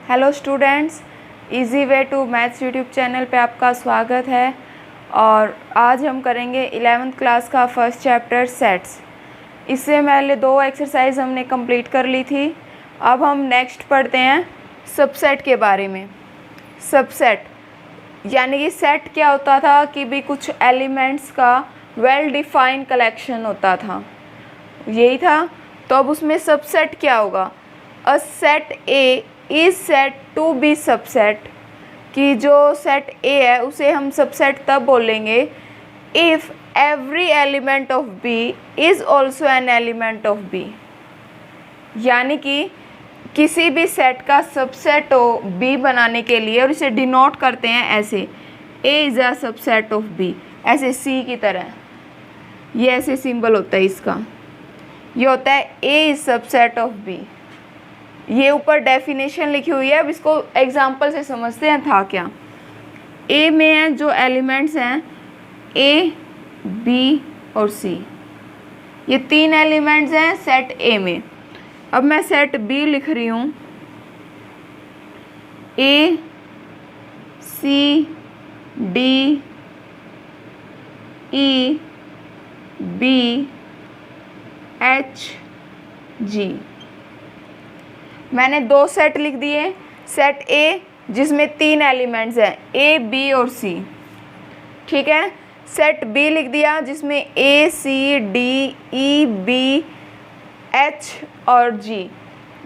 Hello students, easy way to maths YouTube channel पे आपका स्वागत है। और आज हम करेंगे 11th क्लास का फर्स्ट चैप्टर सेट्स। इससे पहले 2 एक्सरसाइज हमने कंप्लीट कर ली थी। अब हम नेक्स्ट पढ़ते हैं सबसेट के बारे में। सबसेट यानी कि सेट क्या होता था कि भी कुछ एलिमेंट्स का वेल डिफाइंड कलेक्शन होता था, यही था। तो अब उसमें सबसेट क्या होगा? A set A is said to be subset, कि जो सेट ए है उसे हम सबसेट तब बोलेंगे if every element of B is also an element of B. यानी कि किसी भी सेट का सबसेट हो बी बनाने के लिए, और इसे डिनोट करते हैं ऐसे, A is a subset of B, ऐसे सी की तरह। ये ऐसे सिंबल होता है इसका, ये होता है A is subset of B. ये ऊपर डेफिनेशन लिखी हुई है, अब इसको एग्जांपल से समझते हैं था क्या। ए में है जो एलिमेंट्स हैं ए, बी और सी, ये 3 एलिमेंट्स हैं सेट ए में। अब मैं सेट बी लिख रही हूँ, ए, सी, डी, ई, बी, एच, जी। मैंने 2 सेट लिख दिए। सेट ए जिसमें 3 एलिमेंट्स हैं ए, बी और सी, ठीक है। सेट बी लिख दिया जिसमें ए, सी, डी, ई, बी, एच और जी,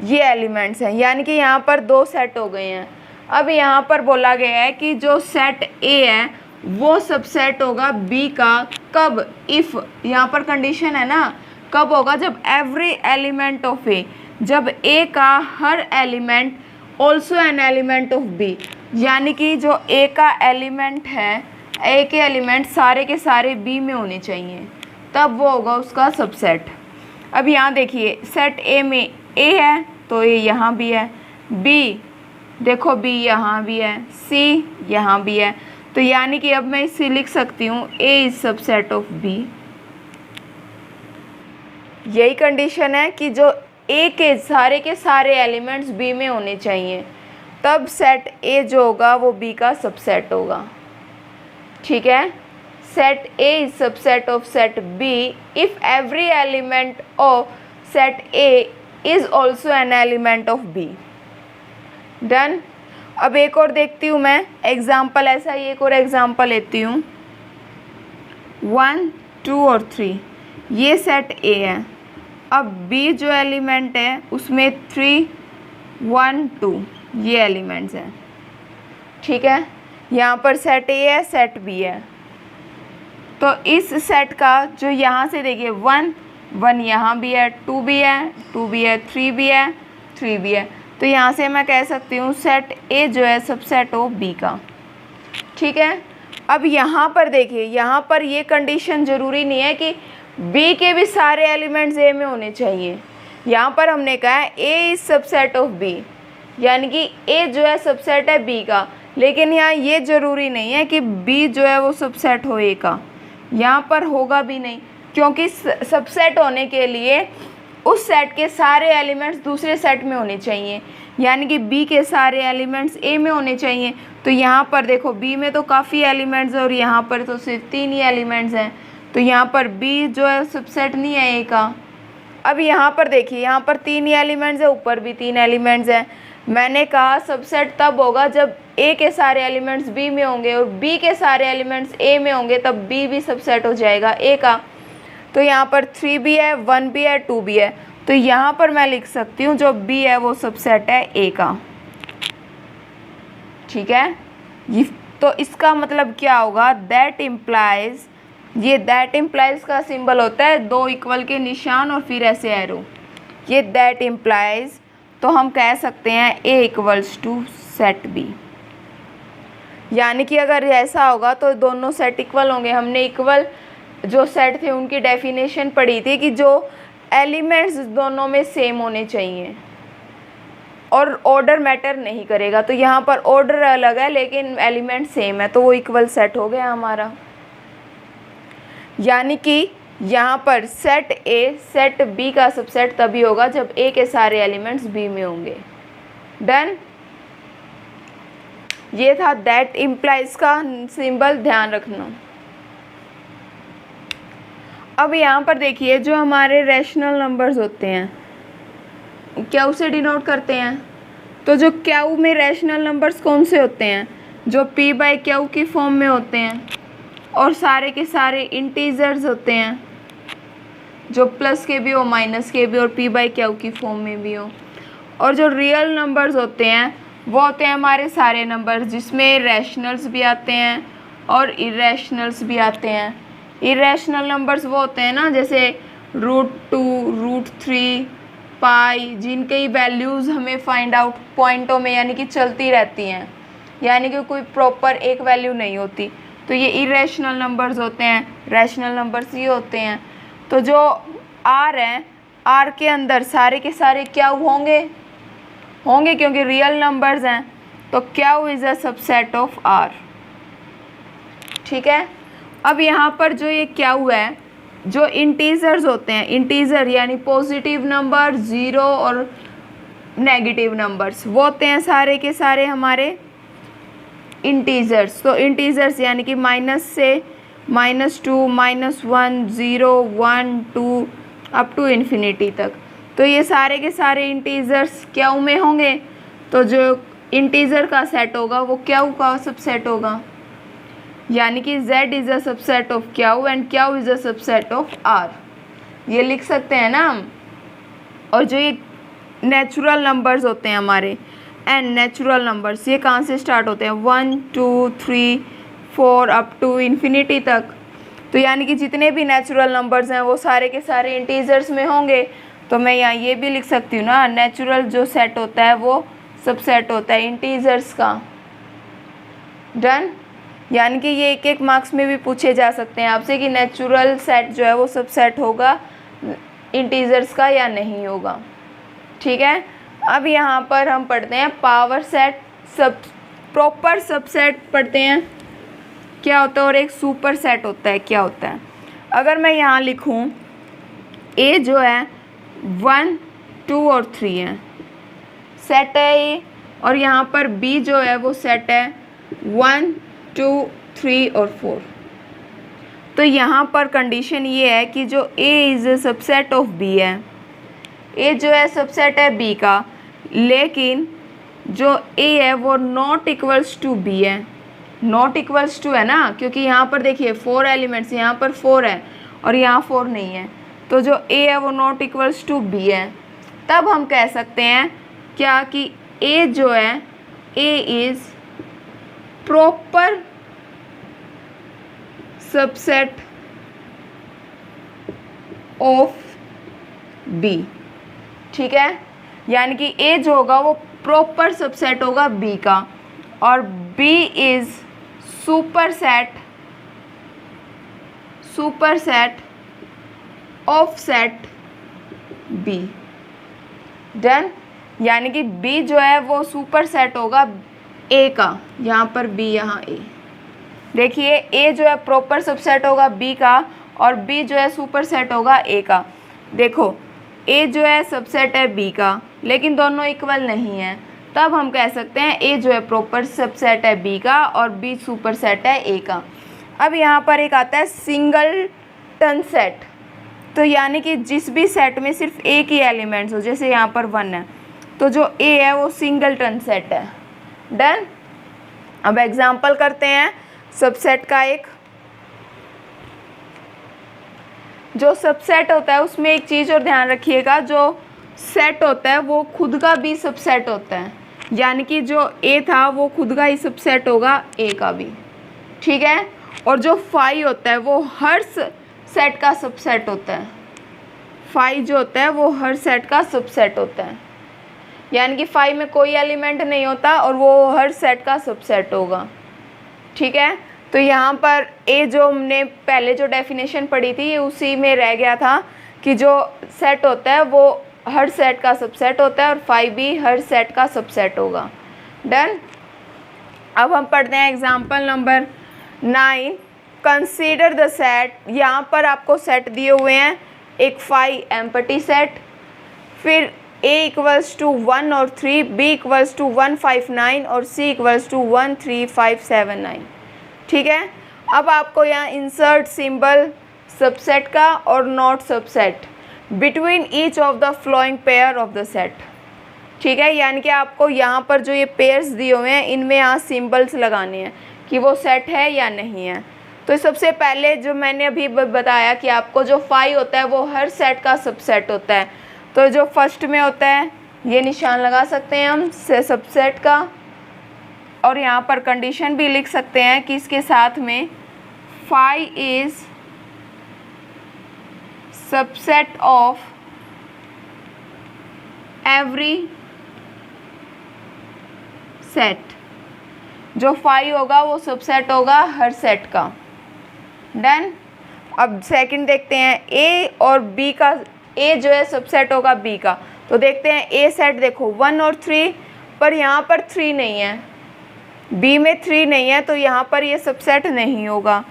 ये एलिमेंट्स हैं। यानी कि यहाँ पर 2 सेट हो गए हैं। अब यहाँ पर बोला गया है कि जो सेट ए है वो सबसेट होगा बी का, कब? इफ़, यहाँ पर कंडीशन है ना, कब होगा? जब एवरी एलिमेंट ऑफ ए, जब ए का हर element also an element of B, यानी कि जो ए का एलिमेंट है, ए के एलिमेंट सारे के सारे बी में होने चाहिए, तब वो होगा उसका सबसेट। अब यहाँ देखिए, सेट ए में ए है तो ए यहाँ भी है, बी देखो बी यहाँ भी है, सी यहाँ भी है, तो यानी कि अब मैं इसे लिख सकती हूँ ए इज सबसेट ऑफ बी। यही कंडीशन है कि जो ए के सारे एलिमेंट्स बी में होने चाहिए, तब सेट ए जो होगा वो बी का सबसेट होगा, ठीक है। Set A is subset of set B if every element of set A is also an element of B. Done. अब एक और देखती हूँ मैं एग्जाम्पल, ऐसा ही एक और एग्जाम्पल लेती हूँ। 1, 2 और 3, ये सेट ए है। अब बी जो एलिमेंट है उसमें 3, 1, 2 ये एलिमेंट्स हैं, ठीक है। यहाँ पर सेट ए है, सेट बी है। तो इस सेट का जो यहाँ से देखिए 1, 1 यहाँ भी है, 2 भी है, 2 भी है, 3 भी है, 3 भी है। तो यहाँ से मैं कह सकती हूँ सेट ए जो है सबसेट ऑफ बी का, ठीक है। अब यहाँ पर देखिए, यहाँ पर ये कंडीशन ज़रूरी नहीं है कि बी के भी सारे एलिमेंट्स ए में होने चाहिए। यहाँ पर हमने कहा है ए इज सबसेट ऑफ बी, यानी कि ए जो है सबसेट है बी का, लेकिन यहाँ ये ज़रूरी नहीं है कि बी जो है वो सबसेट हो ए का, यहाँ पर होगा भी नहीं, क्योंकि सबसेट होने के लिए उस सेट के सारे एलिमेंट्स दूसरे सेट में होने चाहिए, यानी कि बी के सारे एलिमेंट्स ए में होने चाहिए। तो यहाँ पर देखो बी में तो काफ़ी एलिमेंट्स है और यहाँ पर तो सिर्फ 3 ही एलिमेंट्स हैं, तो यहाँ पर बी जो है सबसेट नहीं है ए का। अब यहाँ पर देखिए, यहाँ पर 3 ही एलिमेंट्स है, ऊपर भी 3 एलिमेंट्स हैं। मैंने कहा सबसेट तब होगा जब ए के सारे एलिमेंट्स बी में होंगे और बी के सारे एलिमेंट्स ए में होंगे, तब बी भी सबसेट हो जाएगा ए का। तो यहाँ पर 3 भी है, 1 भी है, 2 भी है, तो यहाँ पर मैं लिख सकती हूँ जो बी है वो सबसेट है ए का, ठीक है। तो इसका मतलब क्या होगा? दैट इम्प्लाइज, ये दैट इम्प्लाइज का सिंबल होता है 2 इक्वल के निशान और फिर ऐसे एरो, ये दैट इम्प्लाइज। तो हम कह सकते हैं ए इक्वल्स टू सेट बी, यानी कि अगर ऐसा होगा तो दोनों सेट इक्वल होंगे। हमने इक्वल जो सेट थे उनकी डेफिनेशन पढ़ी थी कि जो एलिमेंट्स दोनों में सेम होने चाहिए और ऑर्डर मैटर नहीं करेगा। तो यहाँ पर ऑर्डर अलग है लेकिन एलिमेंट सेम है, तो वो इक्वल सेट हो गया हमारा। यानी कि यहाँ पर सेट ए सेट बी का सबसेट तभी होगा जब ए के सारे एलिमेंट्स बी में होंगे। डन। ये था दैट इम्प्लाइज का सिंबल, ध्यान रखना। अब यहाँ पर देखिए जो हमारे रैशनल नंबर्स होते हैं क्यू से डिनोट करते हैं। तो जो क्यू में रैशनल नंबर्स कौन से होते हैं? जो p बाई क्यू की फॉर्म में होते हैं और सारे के सारे इंटीजर्स होते हैं, जो प्लस के भी हो, माइनस के भी और p बाई क्यू की फॉर्म में भी हो। और जो रियल नंबर्स होते हैं वो होते हैं हमारे सारे नंबर्स, जिसमें रैशनल्स भी आते हैं और इरेशनल्स भी आते हैं। इरेशनल नंबर्स वो होते हैं ना, जैसे √2, √3, पाई, जिनकी वैल्यूज़ हमें फाइंड आउट पॉइंटों में यानी कि चलती रहती हैं, यानी कि कोई प्रॉपर एक वैल्यू नहीं होती। तो ये इरेशनल नंबर्स होते हैं। रैशनल नंबर्स ये होते हैं। तो जो आर हैं, आर के अंदर सारे के सारे क्या होंगे क्योंकि रियल नंबर्स हैं। तो Q is a subset of R. ठीक है। अब यहाँ पर जो ये क्यू है, जो इंटीजर्स होते हैं, इंटीजर यानी पॉजिटिव नंबर, ज़ीरो और नेगेटिव नंबर्स, वो होते हैं सारे के सारे हमारे इंटीजर्स। तो इंटीजर्स यानी कि माइनस से -2, -1, 0, 1, 2 अप टू इन्फिनिटी तक। तो ये सारे के सारे इंटीजर्स क्यू में होंगे। तो जो इंटीजर का सेट होगा वो क्यू का सबसेट होगा, यानी कि Z is a subset of Q and Q is a subset of R। ये लिख सकते हैं ना हम। और जो ये नेचुरल नंबर्स होते हैं हमारे, एंड नेचुरल नंबर्स, ये कहाँ से स्टार्ट होते हैं? 1, 2, 3, 4 अप टू इन्फिनिटी तक। तो यानी कि जितने भी नेचुरल नंबर्स हैं वो सारे के सारे इंटीजर्स में होंगे। तो मैं यहाँ ये भी लिख सकती हूँ ना, नेचुरल जो सेट होता है वो सबसेट होता है इंटीजर्स का। डन। यानी कि ये एक मार्क्स में भी पूछे जा सकते हैं आपसे कि नेचुरल सेट जो है वो सबसेट होगा इंटीजर्स का या नहीं होगा। ठीक है। अब यहाँ पर हम पढ़ते हैं पावर सेट, प्रॉपर सबसेट पढ़ते हैं क्या होता है और एक सुपर सेट होता है क्या होता है। अगर मैं यहाँ लिखूँ ए जो है 1, 2 और 3 है, सेट है ए। और यहाँ पर बी जो है वो सेट है 1, 2, 3 और 4। तो यहाँ पर कंडीशन ये है कि जो A is a subset of B है, A जो है सबसेट है B का, लेकिन जो A है वो नॉट इक्वल्स टू B है। नॉट इक्वल्स टू है ना, क्योंकि यहाँ पर देखिए 4 एलिमेंट्स, यहाँ पर 4 है और यहाँ 4 नहीं है। तो जो A है वो नॉट इक्वल्स टू B है। तब हम कह सकते हैं क्या कि A जो है, A is proper subset of B। ठीक है। यानी कि A जो होगा वो प्रॉपर सबसेट होगा B का, और B is super set of set B। Done. यानी कि B जो है वो सुपर सेट होगा A का, यहाँ पर B, यहाँ A। देखिए A जो है प्रॉपर सबसेट होगा B का और B जो है सुपर सेट होगा A का। देखो A जो है सबसेट है B का, लेकिन दोनों इक्वल नहीं है। तब हम कह सकते हैं A जो है प्रॉपर सबसेट है B का और B सुपर सेट है A का। अब यहाँ पर एक आता है सिंगलटन सेट। तो यानी कि जिस भी सेट में सिर्फ एक ही एलिमेंट्स हो, जैसे यहाँ पर 1 है, तो जो A है वो सिंगलटन सेट है। डन। अब एग्जाम्पल करते हैं सबसेट का। एक जो सबसेट होता है उसमें एक चीज़ और ध्यान रखिएगा, जो सेट होता है वो खुद का भी सबसेट होता है। यानी कि जो A था वो खुद का ही सबसेट होगा A का भी। ठीक है। और जो फाई होता है वो हर सेट का सबसेट होता है। फाई जो होता है वो हर सेट का सबसेट होता है, यानी कि फाई में कोई एलिमेंट नहीं होता और वो हर सेट का सबसेट होगा। ठीक है। तो यहाँ पर A जो हमने पहले जो डेफिनेशन पढ़ी थी ये उसी में रह गया था कि जो सेट होता है वो हर सेट का सबसेट होता है और फाई भी हर सेट का सबसेट होगा। डन। अब हम पढ़ते हैं example number 9। Consider the set. यहाँ पर आपको सेट दिए हुए हैं, एक फाई एम्प्टी सेट, फिर A इक्वल्स टू 1 और 3, B इक्वल्स टू 159 और C इक्वल्स टू 13579। ठीक है, अब आपको यहाँ इंसर्ट सिंबल सबसेट का और not subset between each of the flowing pair of the set. ठीक है, यानी कि आपको यहाँ पर जो ये पेयर्स दिए हुए हैं इनमें यहाँ सिंबल्स लगाने हैं कि वो सेट है या नहीं है। तो सबसे पहले जो मैंने अभी बताया कि आपको जो 5 होता है वो हर सेट का सबसेट होता है। तो जो फर्स्ट में होता है ये निशान लगा सकते हैं हम सबसेट का, और यहाँ पर कंडीशन भी लिख सकते हैं कि इसके साथ में 5 is subset of every set. जो 5 होगा वो सबसेट होगा हर सेट का। डन। अब सेकंड देखते हैं, ए और बी का, ए जो है सबसेट होगा बी का। तो देखते हैं ए सेट, देखो 1 और 3, पर यहाँ पर 3 नहीं है, बी में 3 नहीं है, तो यहाँ पर ये सबसेट नहीं होगा।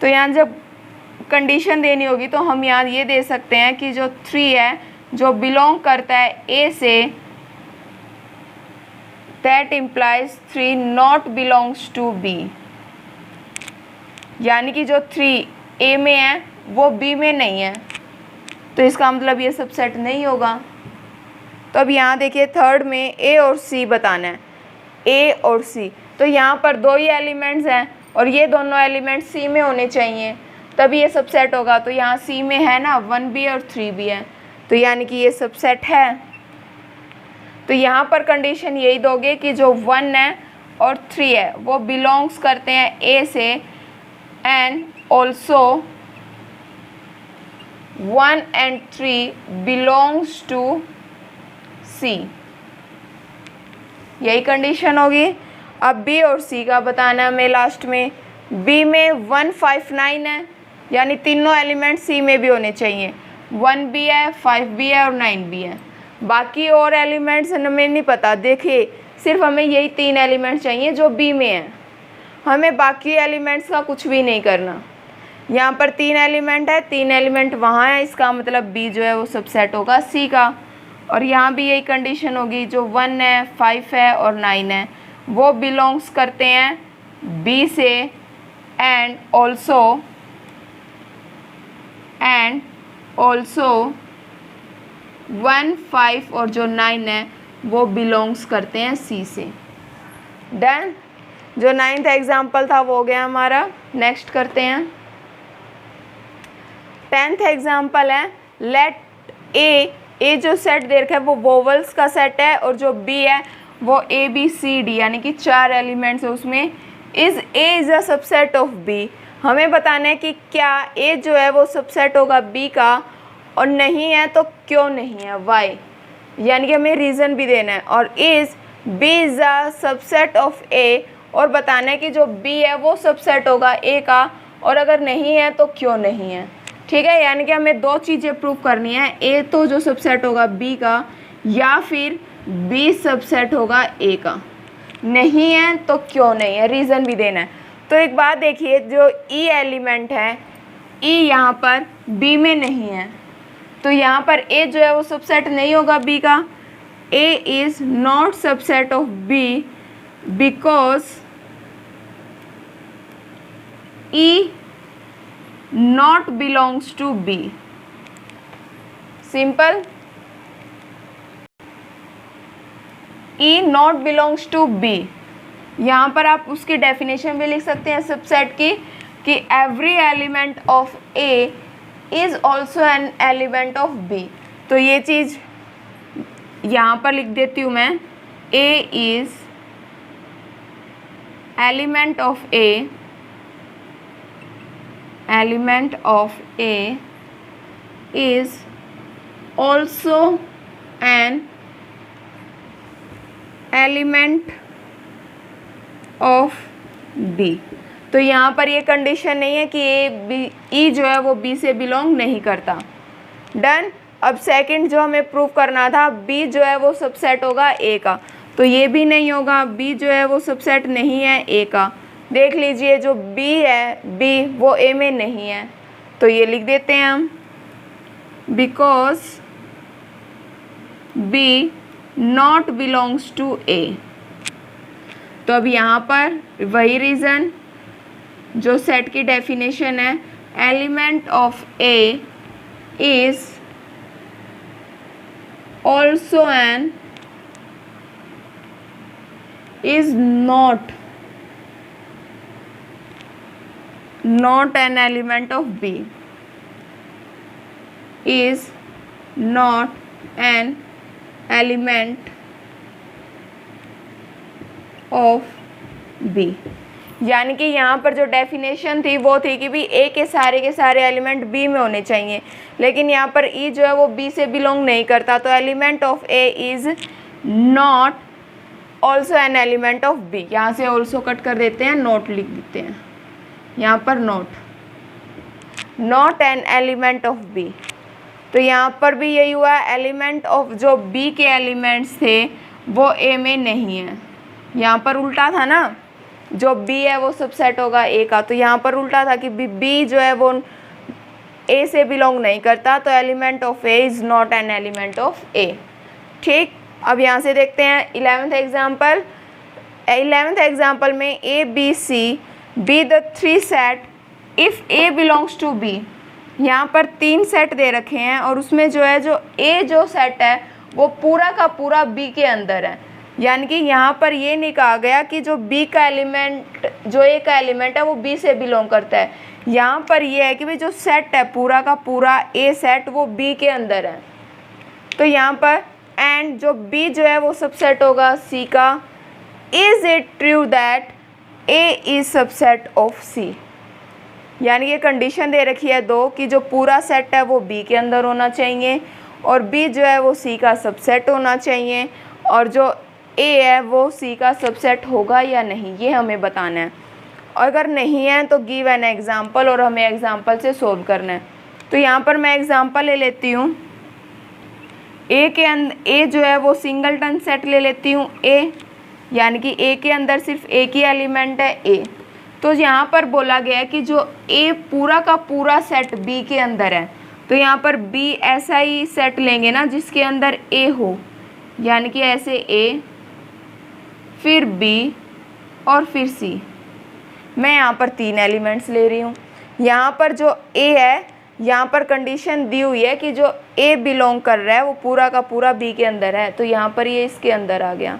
तो यहाँ जब कंडीशन देनी होगी तो हम यहाँ ये दे सकते हैं कि जो 3 है जो बिलोंग करता है ए से, that implies 3 not belongs to B. यानी कि जो 3 ए में है वो बी में नहीं है, तो इसका मतलब ये सबसेट नहीं होगा। तो अब यहाँ देखिए थर्ड में ए और सी बताना है, ए और सी। तो यहाँ पर 2 ही एलिमेंट्स हैं और ये दोनों एलिमेंट सी में होने चाहिए तभी ये सबसेट होगा। तो यहाँ सी में है ना 1B और 3B है, तो यानी कि ये सबसेट है। तो यहाँ पर कंडीशन यही दोगे कि जो 1 है और 3 है वो बिलोंग्स करते हैं ए से, and also 1 and 3 belongs to C. यही कंडीशन होगी। अब बी और सी का बताना है हमें लास्ट में। बी में 159 है, यानी तीनों एलिमेंट सी में भी होने चाहिए। 1B है, 5B है और 9B है। बाकी और एलिमेंट्स हमें नहीं पता। देखिए सिर्फ हमें यही 3 एलिमेंट्स चाहिए जो बी में है, हमें बाकी एलिमेंट्स का कुछ भी नहीं करना। यहाँ पर 3 एलिमेंट है, 3 एलिमेंट वहाँ है, इसका मतलब बी जो है वो सबसेट होगा सी का। और यहाँ भी यही कंडीशन होगी, जो 1 है, 5 है और 9 है वो बिलोंग्स करते हैं बी से, एंड ऑल्सो 1, 5 और जो 9 है वो बिलोंग्स करते हैं सी से। डन। जो 9th एग्जाम्पल था वो हो गया हमारा। नेक्स्ट करते हैं 10th एग्जाम्पल है, लेट ए जो सेट दे रखा है वो वोवल्स का सेट है, और जो बी है वो ABCD यानी कि 4 एलिमेंट्स है उसमें। A is a subset of B. हमें बताना है कि क्या ए जो है वो सबसेट होगा बी का, और नहीं है तो क्यों नहीं है, वाई, यानी कि हमें रीज़न भी देना है। और is B is a subset of A, और बताना है कि जो बी है वो सबसेट होगा ए का, और अगर नहीं है तो क्यों नहीं है। ठीक है, यानी कि हमें 2 चीज़ें प्रूव करनी है, ए तो जो सबसेट होगा बी का, या फिर बी सबसेट होगा ए का। नहीं है तो क्यों नहीं है, रीज़न भी देना है। तो एक बात देखिए, जो ई एलिमेंट है, ई यहाँ पर बी में नहीं है, तो यहाँ पर ए जो है वो सबसेट नहीं होगा बी का। A is not subset of B because E not belongs to B. Simple. E not belongs to B, यहाँ पर आप उसकी डेफिनेशन भी लिख सकते हैं सबसेट की, कि every element of A is also an element of B. तो ये चीज़ यहाँ पर लिख देती हूँ मैं, A is element of A, element of A is also an element of B. तो यहाँ पर ये कंडीशन नहीं है कि ए बी, ई जो है वो बी से बिलोंग नहीं करता। डन। अब सेकंड जो हमें प्रूव करना था, बी जो है वो सबसेट होगा ए का, तो ये भी नहीं होगा, बी जो है वो सबसेट नहीं है ए का। देख लीजिए जो बी है, बी वो ए में नहीं है, तो ये लिख देते हैं हम, because B not belongs to A. तो अब यहाँ पर वही रीज़न जो सेट की डेफिनेशन है, element of A is also N is not an element of B, is not an element of B। यानी कि यहाँ पर जो डेफिनेशन थी वो थी कि भी ए के सारे एलिमेंट बी में होने चाहिए, लेकिन यहाँ पर ई जो है वो बी से बिलोंग नहीं करता, तो element of A is not also an element of B. यहाँ से ऑल्सो कट कर देते हैं, नोट लिख देते हैं यहाँ पर, not an element of B. तो यहाँ पर भी यही हुआ, एलिमेंट ऑफ जो बी के एलिमेंट्स थे वो ए में नहीं है। यहाँ पर उल्टा था ना, जो बी है वो सबसेट होगा ए का, तो यहाँ पर उल्टा था कि बी जो है वो ए से बिलोंग नहीं करता, तो element of A is not an element of A. ठीक, अब यहाँ से देखते हैं 11th एग्जाम्पल। 11th एग्जाम्पल में A B C be the 3 set if A belongs to B. यहाँ पर 3 सेट दे रखे हैं और उसमें जो है जो ए जो सेट है वो पूरा का पूरा बी के अंदर है। यानी कि यहाँ पर ये नहीं कहा गया कि जो बी का एलिमेंट, जो ए का एलिमेंट है वो बी से बिलोंग करता है। यहाँ पर ये है कि भाई जो सेट है पूरा का पूरा ए सेट वो बी के अंदर है। तो यहाँ पर एंड जो बी जो है वो सबसेट होगा सी का। Is it true that A is subset of C. यानी ये कंडीशन दे रखी है 2 कि जो पूरा सेट है वो बी के अंदर होना चाहिए और बी जो है वो सी का सबसेट होना चाहिए, और जो ए है वो सी का सबसेट होगा या नहीं ये हमें बताना है। और अगर नहीं है तो गिव एन एग्जाम्पल, और हमें एग्जाम्पल से सोल्व करना है। तो यहाँ पर मैं एग्जाम्पल ले लेती हूँ। ए के अंदर ए जो है वो सिंगलटन सेट ले लेती हूँ ए, यानी कि ए के अंदर सिर्फ एक ही एलिमेंट है ए। तो यहाँ पर बोला गया है कि जो ए पूरा का पूरा सेट बी के अंदर है, तो यहाँ पर बी ऐसा ही सेट लेंगे ना जिसके अंदर ए हो, यानी कि ऐसे ए फिर बी और फिर सी। मैं यहाँ पर 3 एलिमेंट्स ले रही हूँ। यहाँ पर जो ए है, यहाँ पर कंडीशन दी हुई है कि जो ए बिलोंग कर रहा है वो पूरा का पूरा बी के अंदर है, तो यहाँ पर ये इसके अंदर आ गया।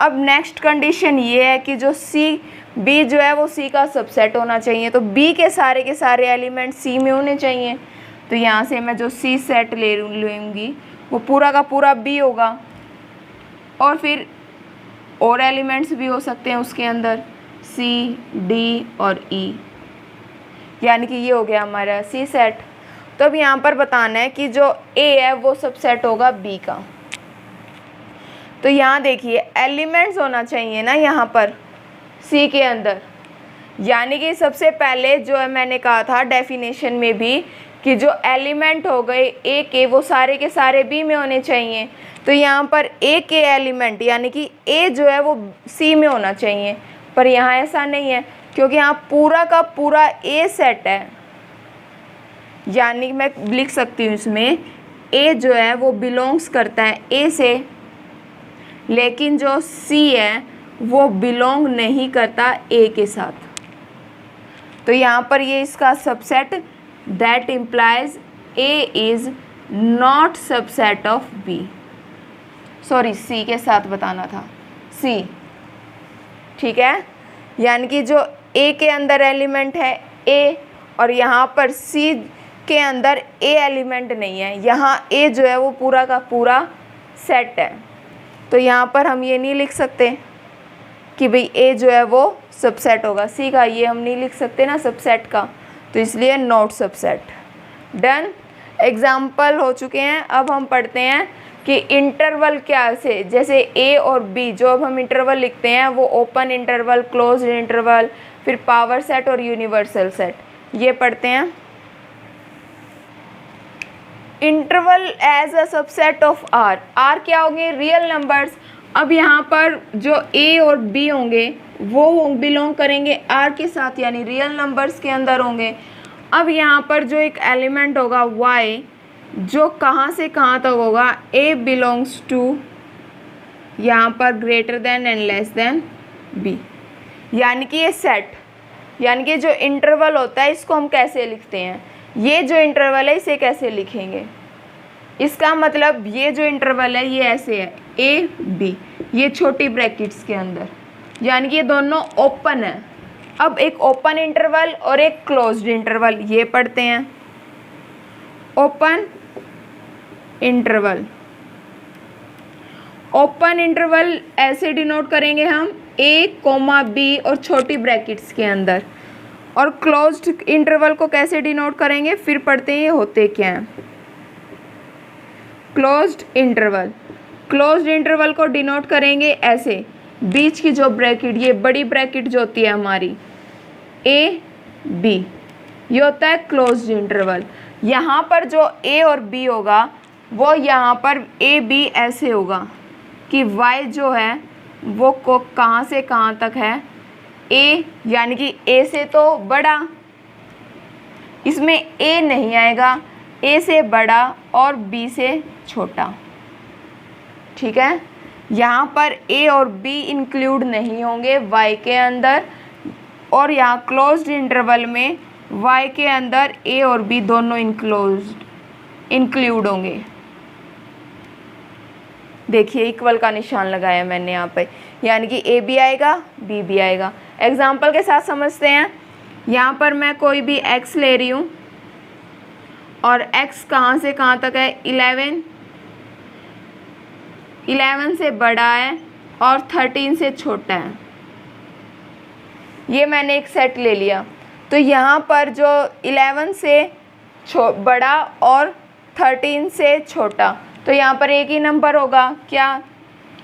अब नेक्स्ट कंडीशन ये है कि जो सी बी जो है वो सी का सबसेट होना चाहिए, तो बी के सारे एलिमेंट सी में होने चाहिए। तो यहाँ से मैं जो सी सेट ले लूँगी वो पूरा का पूरा बी होगा, और फिर और एलिमेंट्स भी हो सकते हैं उसके अंदर, सी डी और ई, यानी कि ये हो गया हमारा सी सेट। तो अब यहाँ पर बताना है कि जो ए है वो सबसेट होगा बी का। तो यहाँ देखिए एलिमेंट्स होना चाहिए ना यहाँ पर सी के अंदर, यानी कि सबसे पहले जो है मैंने कहा था डेफिनेशन में भी कि जो एलिमेंट हो गए ए के वो सारे के सारे बी में होने चाहिए। तो यहाँ पर ए के एलिमेंट यानी कि ए जो है वो सी में होना चाहिए, पर यहाँ ऐसा नहीं है क्योंकि यहाँ पूरा का पूरा ए सेट है। यानी मैं लिख सकती हूँ इसमें ए जो है वो बिलोंग्स करता है ए से, लेकिन जो सी है वो बिलोंग नहीं करता ए के साथ। तो यहाँ पर ये इसका subset that implies A is not subset of B, sorry C के साथ बताना था, सी, ठीक है। यानी कि जो ए के अंदर एलिमेंट है ए, और यहाँ पर सी के अंदर ए एलिमेंट नहीं है, यहाँ ए जो है वो पूरा का पूरा सेट है। तो यहाँ पर हम ये नहीं लिख सकते कि भाई ए जो है वो सबसेट होगा सी का, ये हम नहीं लिख सकते ना सबसेट का, तो इसलिए नॉट सबसेट। डन, एग्जाम्पल हो चुके हैं। अब हम पढ़ते हैं कि इंटरवल क्या से, जैसे ए और बी जो अब हम इंटरवल लिखते हैं वो ओपन इंटरवल, क्लोज्ड इंटरवल, फिर पावर सेट और यूनिवर्सल सेट, ये पढ़ते हैं। Interval as a subset of R, R क्या होंगे, रियल नंबर्स। अब यहाँ पर जो ए और बी होंगे वो बिलोंग करेंगे आर के साथ, यानी रियल नंबर्स के अंदर होंगे। अब यहाँ पर जो एक एलिमेंट होगा वाई, जो कहाँ से कहाँ तक होगा, ए बिलोंग्स टू यहाँ पर greater than and less than B, यानी कि ये सेट, यानी कि जो इंटरवल होता है इसको हम कैसे लिखते हैं, ये जो इंटरवल है इसे कैसे लिखेंगे, इसका मतलब ये जो इंटरवल है ये ऐसे है ए बी, ये छोटी ब्रैकेट्स के अंदर, यानी कि ये दोनों ओपन है। अब एक ओपन इंटरवल और एक क्लोज्ड इंटरवल ये पढ़ते हैं। ओपन इंटरवल, ओपन इंटरवल ऐसे डिनोट करेंगे हम ए कोमा बी और छोटी ब्रैकेट्स के अंदर, और क्लोज्ड इंटरवल को कैसे डिनोट करेंगे फिर पढ़ते हैं ये होते क्या हैं। क्लोज्ड इंटरवल, क्लोज्ड इंटरवल को डिनोट करेंगे ऐसे, बीच की जो ब्रैकेट, ये बड़ी ब्रैकेट जो होती है हमारी ए बी, ये होता है क्लोज्ड इंटरवल। यहाँ पर जो ए और बी होगा वो यहाँ पर ए बी ऐसे होगा कि y जो है वो को कहाँ से कहाँ तक है, a, यानी कि a से तो बड़ा, इसमें a नहीं आएगा, a से बड़ा और b से छोटा। ठीक है, यहाँ पर a और b इंक्लूड नहीं होंगे y के अंदर, और यहाँ क्लोज्ड इंटरवल में y के अंदर a और b दोनों इंक्लूड होंगे। देखिए इक्वल का निशान लगाया मैंने यहाँ पे, यानी कि ए भी आएगा बी भी आएगा। एग्जाम्पल के साथ समझते हैं। यहाँ पर मैं कोई भी x ले रही हूँ और x कहाँ से कहाँ तक है, 11 से बड़ा है और 13 से छोटा है। ये मैंने एक सेट ले लिया, तो यहाँ पर जो 11 से बड़ा और 13 से छोटा, तो यहाँ पर एक ही नंबर होगा क्या,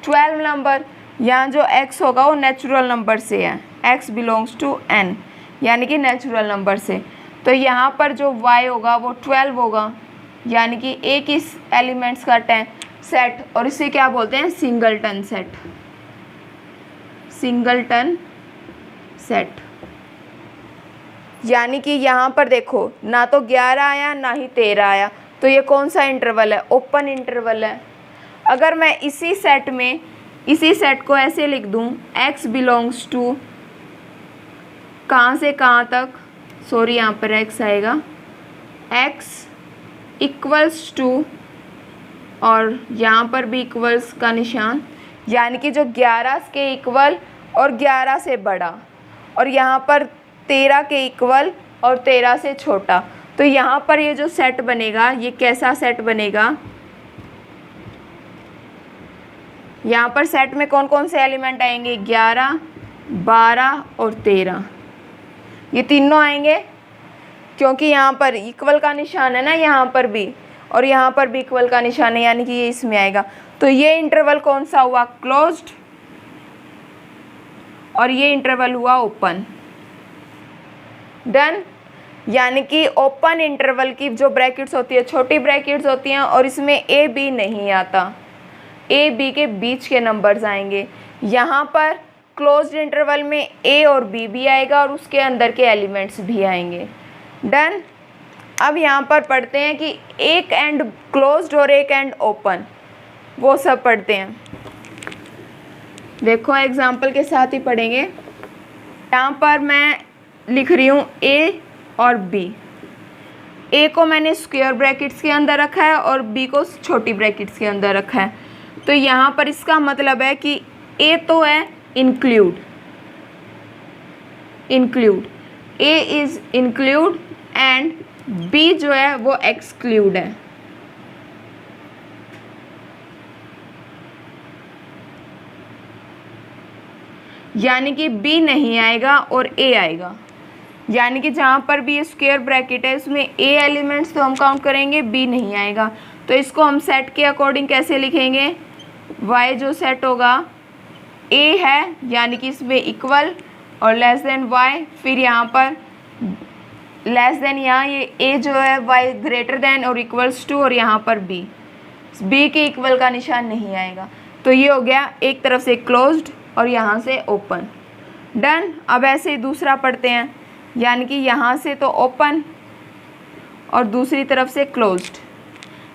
12 नंबर। यहाँ जो x होगा वो नेचुरल नंबर से है, x बिलोंग्स टू n, यानी कि नेचुरल नंबर से। तो यहाँ पर जो y होगा वो 12 होगा, यानी कि एक ही एलिमेंट्स का सेट, और इसे क्या बोलते हैं, सिंगलटन सेट। सिंगलटन सेट, यानी कि यहाँ पर देखो ना तो 11 आया ना ही 13 आया, तो ये कौन सा इंटरवल है, ओपन इंटरवल है। अगर मैं इसी सेट को ऐसे लिख दूँ, x बिलोंग्स टू कहाँ से कहाँ तक, सॉरी यहाँ पर x आएगा, x इक्वल्स टू, और यहाँ पर भी इक्वल्स का निशान, यानी कि जो 11 के इक्वल और 11 से बड़ा, और यहाँ पर 13 के इक्वल और 13 से छोटा। तो यहाँ पर ये जो सेट बनेगा ये कैसा सेट बनेगा, यहाँ पर सेट में कौन कौन से एलिमेंट आएंगे, 11, 12 और 13, ये तीनों आएंगे, क्योंकि यहाँ पर इक्वल का निशान है ना, यहाँ पर भी और यहाँ पर भी इक्वल का निशान है, यानी कि ये इसमें आएगा। तो ये इंटरवल कौन सा हुआ, क्लोज्ड, और ये इंटरवल हुआ ओपन। डन, यानी कि ओपन इंटरवल की जो ब्रैकेट्स होती है छोटी ब्रैकेट्स होती हैं, और इसमें ए बी नहीं आता, ए बी के बीच के नंबर्स आएंगे। यहाँ पर क्लोज्ड इंटरवल में ए और बी भी आएगा और उसके अंदर के एलिमेंट्स भी आएंगे। डन। अब यहाँ पर पढ़ते हैं कि एक एंड क्लोज्ड और एक एंड ओपन, वो सब पढ़ते हैं। देखो एग्जाम्पल के साथ ही पढ़ेंगे। यहाँ पर मैं लिख रही हूँ ए और बी। ए को मैंने स्क्वायर ब्रैकेट्स के अंदर रखा है और बी को छोटी ब्रैकेट्स के अंदर रखा है। तो यहाँ पर इसका मतलब है कि ए तो है include, A is include and B जो है वो एक्सक्लूड है। यानी कि बी नहीं आएगा और ए आएगा, यानी कि जहाँ पर भी ये स्क्वायर ब्रैकेट है इसमें ए एलिमेंट्स तो हम काउंट करेंगे, बी नहीं आएगा। तो इसको हम सेट के अकॉर्डिंग कैसे लिखेंगे, y जो सेट होगा a है, यानी कि इसमें इक्वल और लेस देन y, फिर यहाँ पर लेस देन, यहाँ ये a जो है y ग्रेटर देन और इक्वल्स टू, और यहाँ पर b के इक्वल का निशान नहीं आएगा। तो ये हो गया एक तरफ से क्लोज्ड और यहाँ से ओपन। डन। अब ऐसे ही दूसरा पढ़ते हैं, यानी कि यहाँ से तो ओपन और दूसरी तरफ से क्लोज्ड।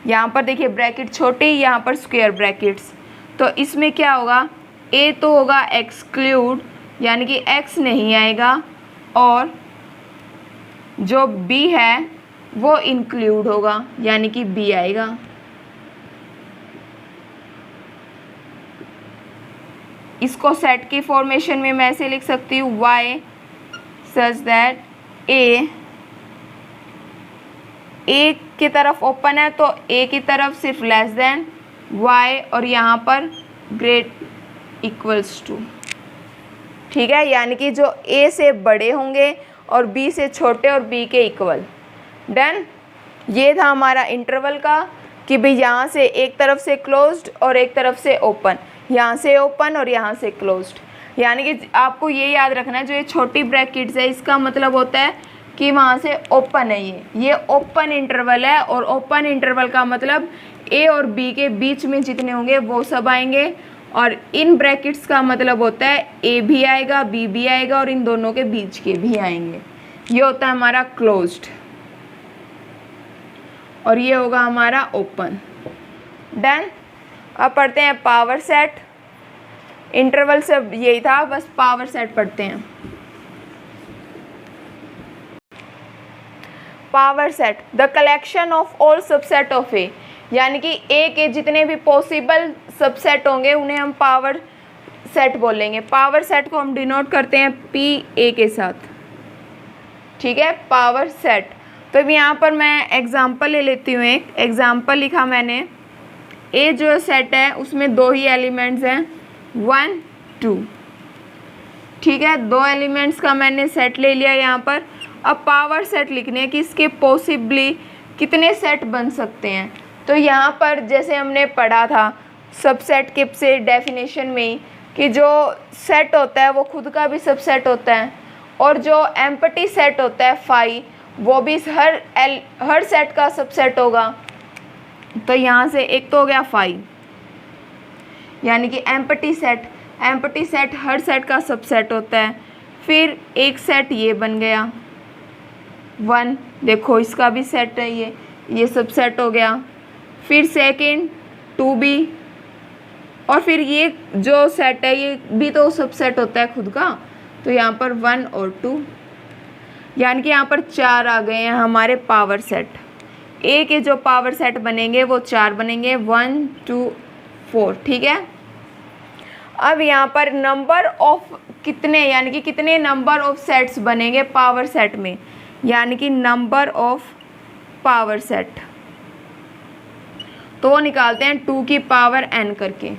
यहाँ पर देखिए ब्रैकेट छोटी, यहाँ पर स्क्वायर ब्रैकेट्स, तो इसमें क्या होगा, ए तो होगा एक्सक्लूड यानी कि एक्स नहीं आएगा, और जो बी है वो इंक्लूड होगा यानी कि बी आएगा। इसको सेट की फॉर्मेशन में मैं ऐसे लिख सकती हूँ, वाई सच दैट ए की तरफ ओपन है तो ए की तरफ सिर्फ लेस देन वाई, और यहाँ पर ग्रेट इक्वल्स टू। ठीक है, यानी कि जो ए से बड़े होंगे और बी से छोटे और बी के इक्वल। डन। ये था हमारा इंटरवल का कि भाई यहाँ से एक तरफ से क्लोज्ड और एक तरफ से ओपन, यहाँ से ओपन और यहाँ से क्लोज्ड। यानी कि आपको ये याद रखना है, जो ये छोटी ब्रैकेट्स है इसका मतलब होता है कि वहाँ से ओपन है, ये ओपन इंटरवल है, और ओपन इंटरवल का मतलब ए और बी के बीच में जितने होंगे वो सब आएंगे, और इन ब्रैकेट्स का मतलब होता है ए भी आएगा, बी भी आएगा, और इन दोनों के बीच के भी आएंगे। ये होता है हमारा क्लोज्ड, और ये होगा हमारा ओपन। डन। अब पढ़ते हैं पावर सेट। इंटरवल से यही था, बस पावर सेट पढ़ते हैं। Power set the collection of all subset of A, यानी कि ए के जितने भी पॉसिबल सबसेट होंगे उन्हें हम पावर सेट बोलेंगे। पावर सेट को हम डिनोट करते हैं पी ए के साथ। ठीक है, पावर सेट। तो अब यहाँ पर मैं एग्जांपल ले लेती हूँ। एक एग्जांपल लिखा मैंने, ए जो सेट है उसमें दो ही एलिमेंट्स हैं, 1 2। ठीक है, दो एलिमेंट्स का मैंने सेट ले लिया यहाँ पर। अब पावर सेट लिखने हैं कि इसके पॉसिबली कितने सेट बन सकते हैं। तो यहाँ पर जैसे हमने पढ़ा था सबसेट के से डेफिनेशन में ही कि जो सेट होता है वो खुद का भी सबसेट होता है, और जो एम्प्टी सेट होता है फाई वो भी हर सेट का सबसेट होगा। तो यहाँ से एक तो हो गया फाई, यानी कि एम्प्टी सेट हर सेट का सबसेट होता है। फिर एक सेट ये बन गया 1, देखो इसका भी सेट है, ये सबसेट हो गया। फिर सेकंड 2b, और फिर ये जो सेट है ये भी तो सबसेट होता है खुद का, तो यहाँ पर 1 और 2, यानी कि यहाँ पर 4 आ गए हैं हमारे पावर सेट। ए के जो पावर सेट बनेंगे वो 4 बनेंगे, 1 2 4। ठीक है, अब यहाँ पर नंबर ऑफ कितने, यानी कि कितने नंबर ऑफ सेट्स बनेंगे पावर सेट में, यानी कि नंबर ऑफ पावर सेट, तो वो निकालते हैं 2 की पावर n करके,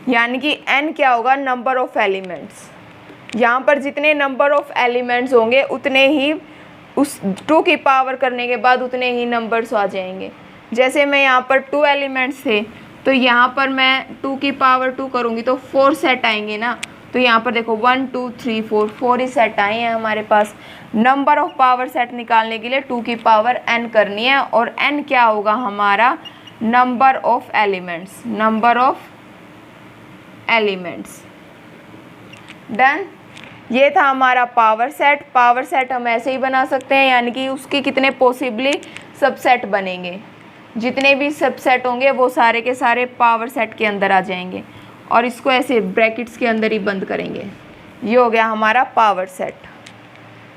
यानी कि n क्या होगा, नंबर ऑफ एलिमेंट्स। यहाँ पर जितने नंबर ऑफ एलिमेंट्स होंगे उतने ही उस 2 की पावर करने के बाद उतने ही नंबर्स आ जाएंगे। जैसे मैं यहाँ पर 2 एलिमेंट्स थे तो यहाँ पर मैं 2 की पावर 2 करूँगी तो 4 सेट आएंगे ना। तो यहाँ पर देखो 1 2 3 4 ही सेट आए हैं हमारे पास। नंबर ऑफ पावर सेट निकालने के लिए 2 की पावर n करनी है, और n क्या होगा हमारा, number of elements, number of elements. Done. ये था हमारा पावर सेट। पावर सेट हम ऐसे ही बना सकते हैं, यानी कि उसके कितने पॉसिबली सबसेट बनेंगे, जितने भी सबसेट होंगे वो सारे के सारे पावर सेट के अंदर आ जाएंगे, और इसको ऐसे ब्रैकेट्स के अंदर ही बंद करेंगे। ये हो गया हमारा पावर सेट।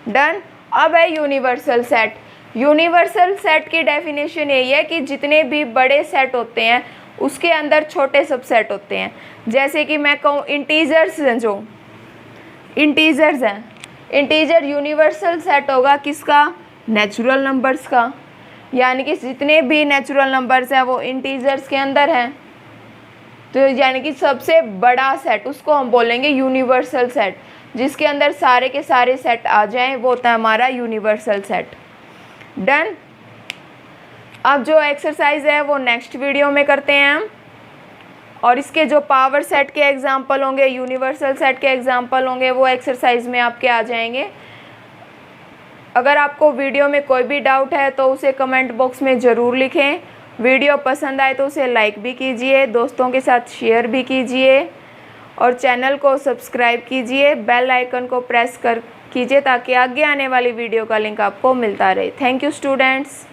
डन। अब है यूनिवर्सल सेट। यूनिवर्सल सेट की डेफिनेशन यही है कि जितने भी बड़े सेट होते हैं उसके अंदर छोटे सबसेट होते हैं। जैसे कि मैं कहूँ इंटीजर्स हैं, जो इंटीजर्स हैं, इंटीजर यूनिवर्सल सेट होगा किसका, नेचुरल नंबर्स का, यानी कि जितने भी नेचुरल नंबर्स हैं वो इंटीजर्स के अंदर हैं। तो यानी कि सबसे बड़ा सेट उसको हम बोलेंगे यूनिवर्सल सेट, जिसके अंदर सारे के सारे सेट आ जाएं, वो होता है हमारा यूनिवर्सल सेट। डन। अब जो एक्सरसाइज है वो नेक्स्ट वीडियो में करते हैं हम, और इसके जो पावर सेट के एग्जाम्पल होंगे, यूनिवर्सल सेट के एग्जाम्पल होंगे, वो एक्सरसाइज में आपके आ जाएंगे। अगर आपको वीडियो में कोई भी डाउट है तो उसे कमेंट बॉक्स में ज़रूर लिखें। वीडियो पसंद आए तो उसे लाइक भी कीजिए, दोस्तों के साथ शेयर भी कीजिए, और चैनल को सब्सक्राइब कीजिए, बेल आइकन को प्रेस कीजिए ताकि आगे आने वाली वीडियो का लिंक आपको मिलता रहे। Thank you students.